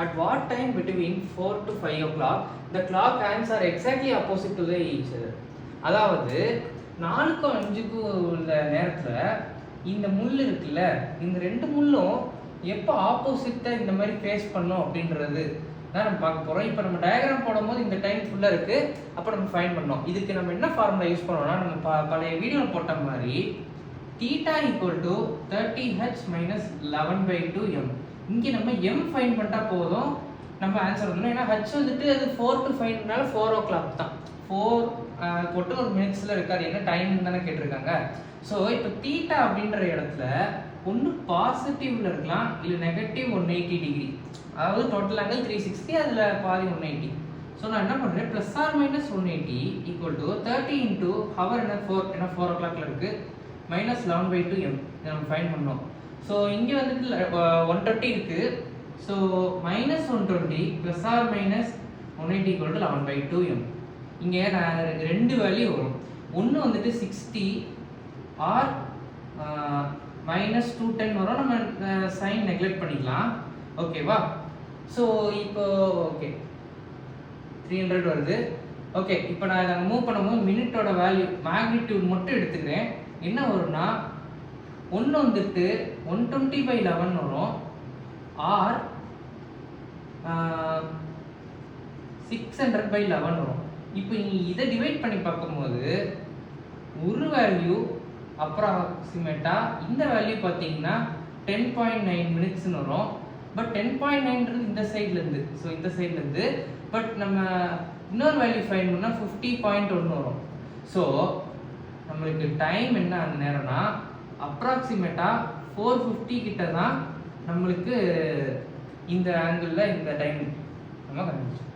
at what time between 4 to 5 o'clock the clock hands are exactly opposite to the each other. அதாவது 4க்கும் 5க்கும் உள்ள நேரத்தில் இந்த முள் இருக்குல்ல, இந்த ரெண்டு முள்ளும் எப்போ ஆப்போசிட்டாக இந்த மாதிரி ஃபேஸ் பண்ணோம் அப்படின்றது தான் நம்ம பார்க்க போகிறோம். இப்போ நம்ம டயக்ராம் போடும்போது இந்த டைம் ஃபுல்லாக இருக்குது, அப்போ நம்ம ஃபைண்ட் பண்ணோம். இதுக்கு நம்ம என்ன ஃபார்முலா யூஸ் பண்ணோம்னா, நம்ம பழைய வீடியோவில் போட்ட மாதிரி θ equal to 30h minus 11/2m. இங்கே நம்ம m ஃபைண்ட் பண்ணிட்டா போதும், நம்ம ஆன்சர் வந்துடும். ஏன்னா h வந்துட்டு அது 4 to 5னால 4 o'clock தான். 4 போட்டு ஒரு மினிட்ஸில் இருக்காது, என்ன டைம் தானே கேட்டிருக்காங்க. ஸோ இப்போ θ அப்படின்ற இடத்துல ஒன்று பாசிட்டிவ்ல இருக்கலாம், இல்லை நெகட்டிவ் 180 டிகிரி, அதாவது டோட்டல் ஆங்கிள் 360, அதில் பாதி 180. ஸோ நான் என்ன பண்ணுறேன், plus or minus 180 equal to 30 into hour என்ன 4, ஏன்னா 4 o'clockல இருக்குது, மைனஸ் 11/2m நம்ம ஃபைண்ட் பண்ணோம். ஸோ இங்கே வந்துட்டு 120 இருக்குது. So minus 120 plus or minus 180 equal to 11/2m. இங்கே நான் ரெண்டு வேல்யூ வரும். ஒன்று வந்துட்டு 60 ஆர் மைனஸ் 210 வரும், நம்ம சைன் நெக்லெக்ட் பண்ணிக்கலாம். ஓகேவா? ஸோ இப்போ ஓகே 300 வருது. ஓகே, இப்போ நான் இதை மூவ் பண்ணும்போது மினிட்டோட வேல்யூ மேக்னிடியூட் மட்டும் எடுத்துக்கிறேன். என்ன வரும்னா, ஒன்று வந்துட்டு 120/11 வரும், ஆர் 600/11 வரும். இப்போ நீ இதை டிவைட் பண்ணி பார்க்கும்போது ஒரு வேல்யூ அப்ராக்சிமேட்டாக இந்த வேல்யூ பார்த்தீங்கன்னா 10.9 மினிட்ஸ்னு வரும். பட் 10.9ன்றது இந்த சைட்லேருந்து, ஸோ இந்த சைட்லேருந்து. பட் நம்ம இன்னொரு வேல்யூ ஃபைண்ட் பண்ணால் 50.1 வரும். ஸோ நம்மளுக்கு டைம் என்ன அந்த நேரம்னா அப்ராக்சிமேட்டாக 450 கிட்ட தான் நம்மளுக்கு இந்த ஆங்கிளில் இந்த டைம் நம்ம கண்டுபிடிச்சோம்.